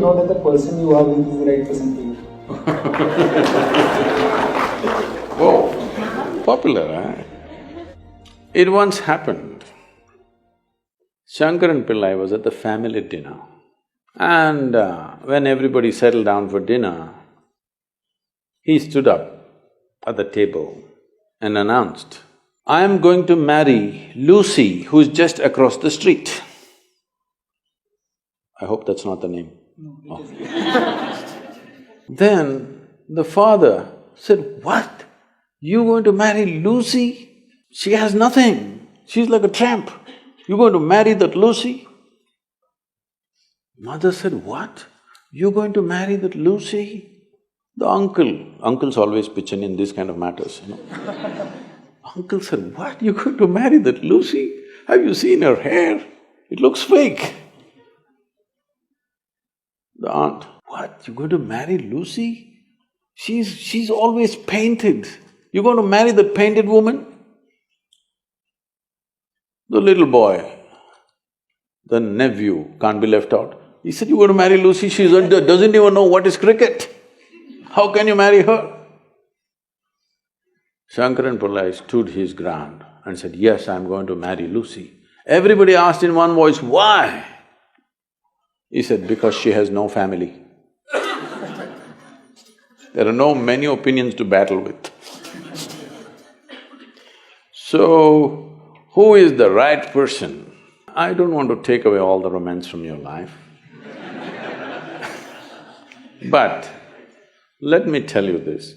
know that the person you are with is the right person for you? Whoa, popular, eh? It once happened. Shankaran Pillai was at the family dinner, and when everybody settled down for dinner, he stood up at the table and announced, "I am going to marry Lucy, who's just across the street." I hope that's not the name. No, it Oh. Then the father said, "What? You going to marry Lucy? She has nothing. She's like a tramp. You're going to marry that Lucy?" Mother said, "What? You're going to marry that Lucy?" The uncles always pitch in these kind of matters, you know. Uncle said, "What? You're going to marry that Lucy? Have you seen her hair? It looks fake." The aunt, "What? You're going to marry Lucy? She's always painted. You're going to marry that painted woman?" The little boy, the nephew, can't be left out. He said, "You're going to marry Lucy, she doesn't even know what is cricket. How can you marry her?" Shankaran Pillai stood his ground and said, "Yes, I'm going to marry Lucy." Everybody asked in one voice, "Why?" He said, "Because she has no family." There are no many opinions to battle with. So, who is the right person? I don't want to take away all the romance from your life. But let me tell you this,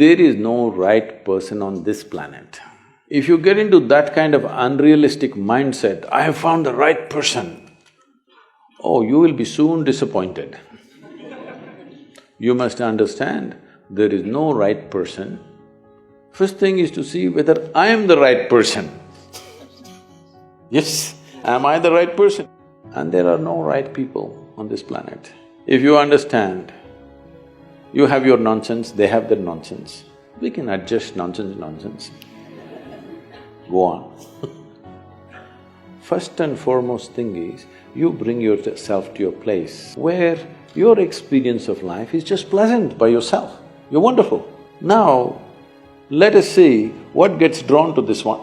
there is no right person on this planet. If you get into that kind of unrealistic mindset, "I have found the right person," oh, you will be soon disappointed. You must understand, there is no right person. First thing is to see whether I am the right person. Yes, am I the right person? And there are no right people on this planet. If you understand, you have your nonsense, they have their nonsense, we can adjust nonsense. Go on. First and foremost thing is, you bring yourself to your place where your experience of life is just pleasant by yourself. You're wonderful. Now, let us see what gets drawn to this one.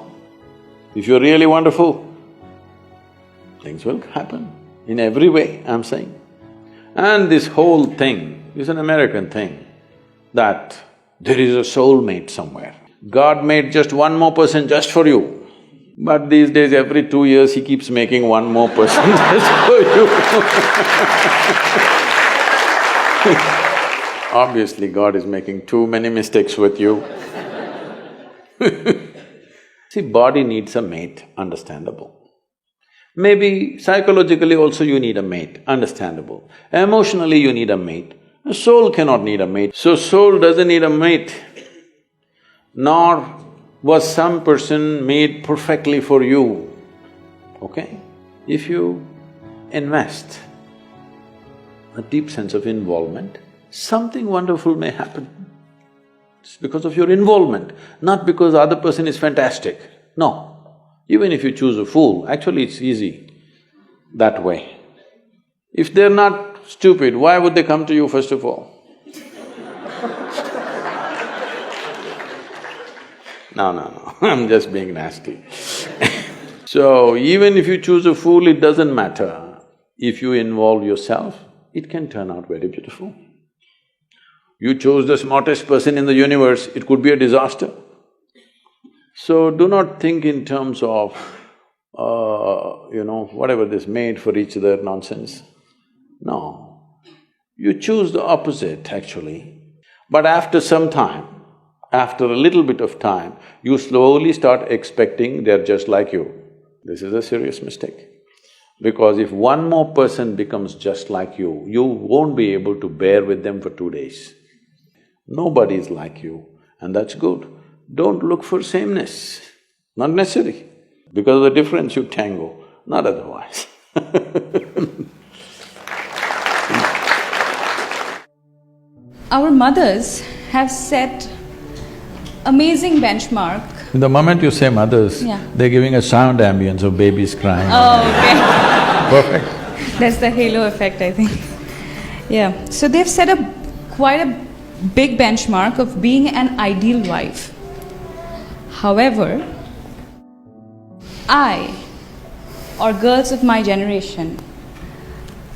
If you're really wonderful, things will happen in every way, I'm saying. And this whole thing is an American thing, that there is a soulmate somewhere. God made just one more person just for you. But these days, every 2 years, he keeps making one more person just for you. Obviously, God is making too many mistakes with you. See, body needs a mate, understandable. Maybe psychologically also you need a mate, understandable. Emotionally you need a mate. A soul cannot need a mate. So soul doesn't need a mate, nor was some person made perfectly for you, okay? If you invest a deep sense of involvement, something wonderful may happen. It's because of your involvement, not because the other person is fantastic. No. Even if you choose a fool, actually it's easy that way. If they're not stupid, why would they come to you first of all? No, I'm just being nasty. So, even if you choose a fool, it doesn't matter. If you involve yourself, it can turn out very beautiful. You chose the smartest person in the universe, it could be a disaster. So, do not think in terms of, whatever this made for each other nonsense. No, you choose the opposite actually. But after some time, after a little bit of time, you slowly start expecting they're just like you. This is a serious mistake. Because if one more person becomes just like you won't be able to bear with them for 2 days. Nobody is like you, and that's good. Don't look for sameness, not necessary. Because of the difference you tango, not otherwise. Our mothers have set amazing benchmark. The moment you say mothers, they're giving a sound ambience of babies crying. Oh, okay. Perfect. That's the halo effect, I think. Yeah, so they've set up quite a big benchmark of being an ideal wife. However, I, or girls of my generation,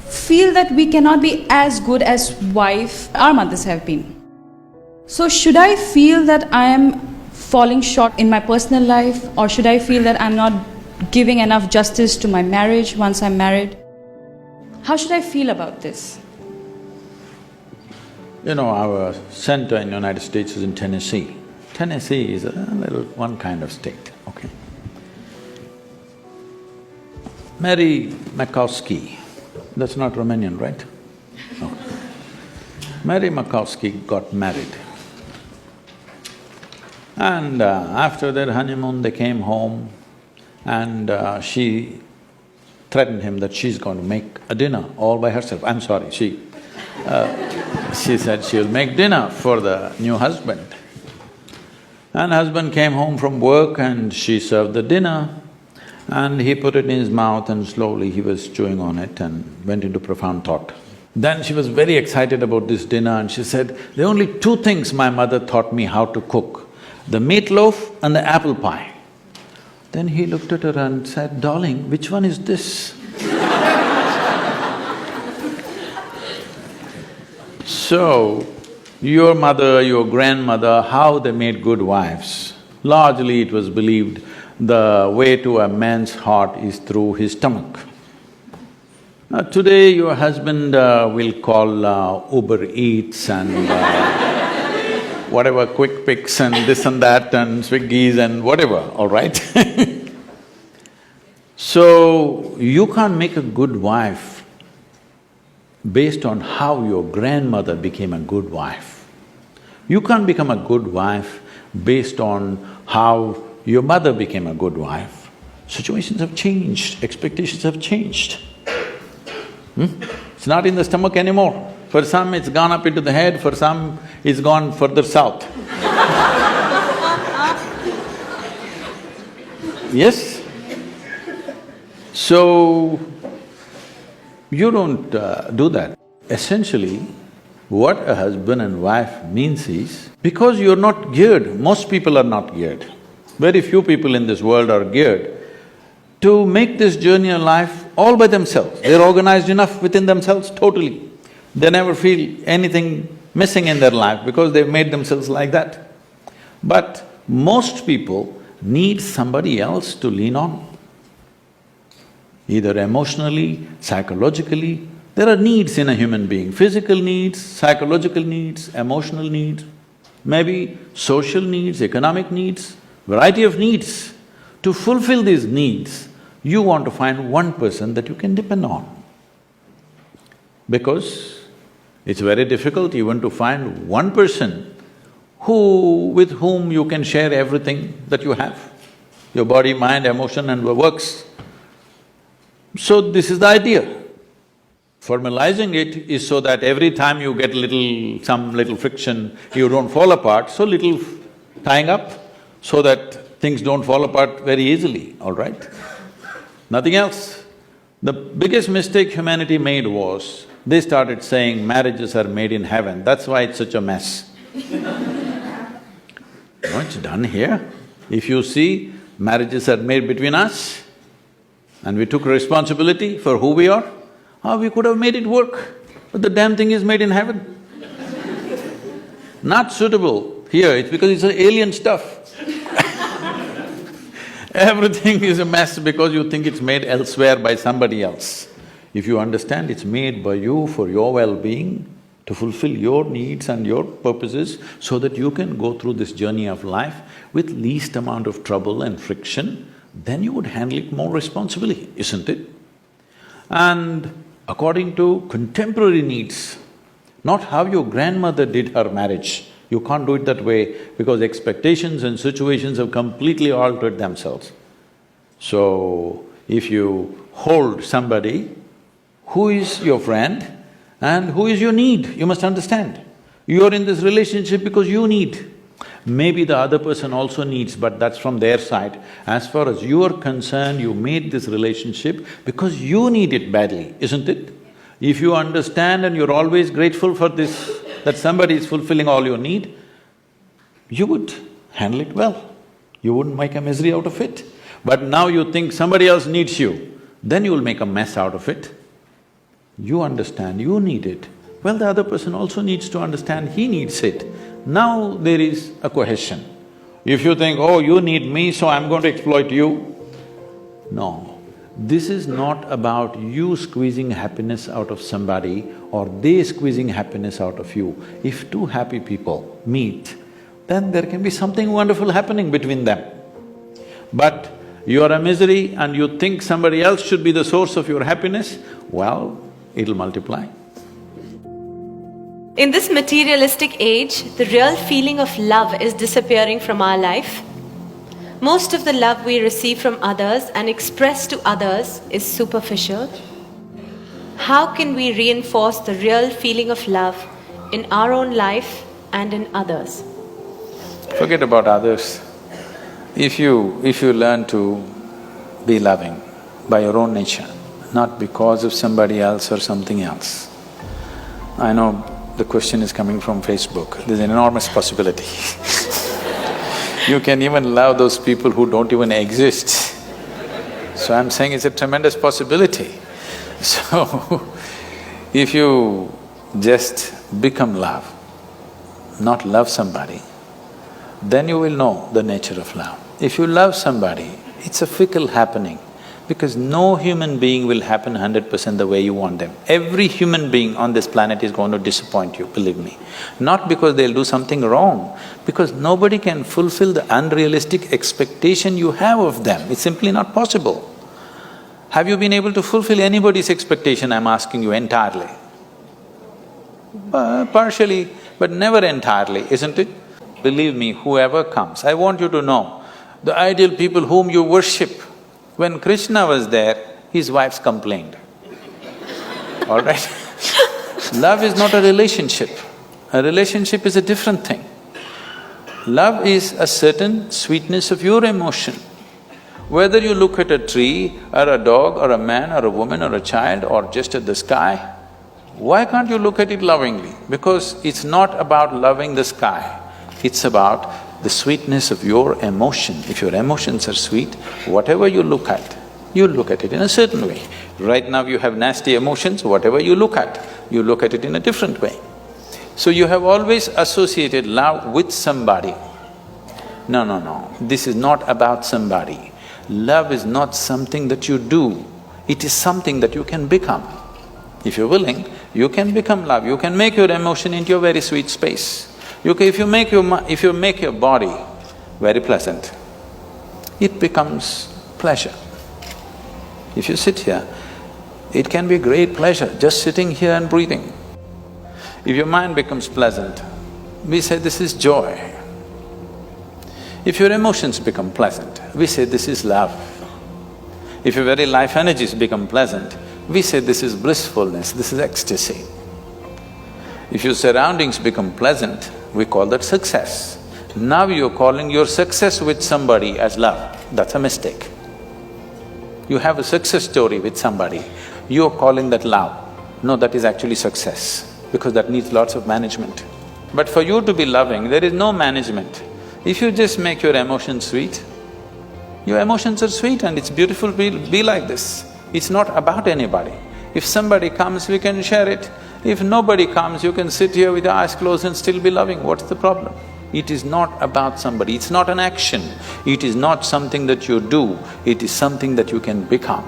feel that we cannot be as good as wife our mothers have been. So should I feel that I am falling short in my personal life, or should I feel that I'm not giving enough justice to my marriage once I'm married? How should I feel about this? You know, our center in the United States is in Tennessee. Tennessee is a little one kind of state, okay? Mary Makowski, that's not Romanian, right? No. Mary Makowski got married. And after their honeymoon, they came home and she threatened him that she's going to make a dinner all by herself. I'm sorry, she said she'll make dinner for the new husband. And husband came home from work and she served the dinner and he put it in his mouth and slowly he was chewing on it and went into profound thought. Then she was very excited about this dinner and she said, there are only two things my mother taught me how to cook, the meatloaf and the apple pie. Then he looked at her and said, darling, which one is this? So, your mother, your grandmother, how they made good wives? Largely it was believed the way to a man's heart is through his stomach. Now today your husband will call Uber Eats and whatever quick picks and this and that and Swiggies and whatever, all right? So, you can't make a good wife based on how your grandmother became a good wife. You can't become a good wife based on how your mother became a good wife. Situations have changed, expectations have changed. It's not in the stomach anymore. For some it's gone up into the head, for some it's gone further south. Yes? So, you don't do that. Essentially, what a husband and wife means is, because you're not geared, most people are not geared, very few people in this world are geared to make this journey of life all by themselves. They're organized enough within themselves totally. They never feel anything missing in their life because they've made themselves like that. But most people need somebody else to lean on. Either emotionally, psychologically, there are needs in a human being, physical needs, psychological needs, emotional needs, maybe social needs, economic needs, variety of needs. To fulfill these needs, you want to find one person that you can depend on. Because it's very difficult even to find one person with whom you can share everything that you have, your body, mind, emotion and works. So this is the idea. Formalizing it is so that every time you get some little friction, you don't fall apart, so little tying up so that things don't fall apart very easily, all right? Nothing else. The biggest mistake humanity made was, they started saying marriages are made in heaven, that's why it's such a mess. No, it's done here. If you see, marriages are made between us and we took responsibility for who we are, we could have made it work, but the damn thing is made in heaven. Not suitable here, it's because it's alien stuff. Everything is a mess because you think it's made elsewhere by somebody else. If you understand it's made by you for your well-being, to fulfill your needs and your purposes so that you can go through this journey of life with least amount of trouble and friction, then you would handle it more responsibly, isn't it? And according to contemporary needs, not how your grandmother did her marriage. You can't do it that way because expectations and situations have completely altered themselves. So, if you hold somebody who is your friend and who is your need, you must understand. You're in this relationship because you need. Maybe the other person also needs, but that's from their side. As far as you are concerned, you made this relationship because you need it badly, isn't it? If you understand and you're always grateful for this, that somebody is fulfilling all your need, you would handle it well. You wouldn't make a misery out of it. But now you think somebody else needs you, then you'll make a mess out of it. You understand you need it, well, the other person also needs to understand he needs it. Now there is a cohesion. If you think, oh, you need me, so I'm going to exploit you, no. This is not about you squeezing happiness out of somebody or they squeezing happiness out of you. If two happy people meet, then there can be something wonderful happening between them. But you're a misery and you think somebody else should be the source of your happiness, well, it'll multiply. In this materialistic age, the real feeling of love is disappearing from our life. Most of the love we receive from others and express to others is superficial. How can we reinforce the real feeling of love in our own life and in others? Forget about others. If you learn to be loving by your own nature, not because of somebody else or something else. I know the question is coming from Facebook, there's an enormous possibility. You can even love those people who don't even exist. So I'm saying it's a tremendous possibility. So, if you just become love, not love somebody, then you will know the nature of love. If you love somebody, it's a fickle happening, because no human being will happen 100% the way you want them. Every human being on this planet is going to disappoint you, believe me. Not because they'll do something wrong, because nobody can fulfill the unrealistic expectation you have of them. It's simply not possible. Have you been able to fulfill anybody's expectation, I'm asking you, entirely? Partially, but never entirely, isn't it? Believe me, whoever comes, I want you to know, the ideal people whom you worship, when Krishna was there, his wives complained, all right? Love is not a relationship. A relationship is a different thing. Love is a certain sweetness of your emotion. Whether you look at a tree, or a dog, or a man, or a woman, or a child, or just at the sky, why can't you look at it lovingly? Because it's not about loving the sky, it's about the sweetness of your emotion. If your emotions are sweet, whatever you look at it in a certain way. Right now you have nasty emotions, whatever you look at it in a different way. So you have always associated love with somebody. No, this is not about somebody. Love is not something that you do, it is something that you can become. If you're willing, you can become love, you can make your emotion into a very sweet space. If you make your body very pleasant, it becomes pleasure. If you sit here, it can be great pleasure just sitting here and breathing. If your mind becomes pleasant, we say this is joy. If your emotions become pleasant, we say this is love. If your very life energies become pleasant, we say this is blissfulness, this is ecstasy. If your surroundings become pleasant, we call that success. Now you're calling your success with somebody as love, that's a mistake. You have a success story with somebody, you're calling that love. No, that is actually success, because that needs lots of management. But for you to be loving, there is no management. If you just make your emotions sweet, your emotions are sweet and it's beautiful to be like this. It's not about anybody. If somebody comes, we can share it. If nobody comes, you can sit here with your eyes closed and still be loving. What's the problem? It is not about somebody, it's not an action. It is not something that you do, it is something that you can become.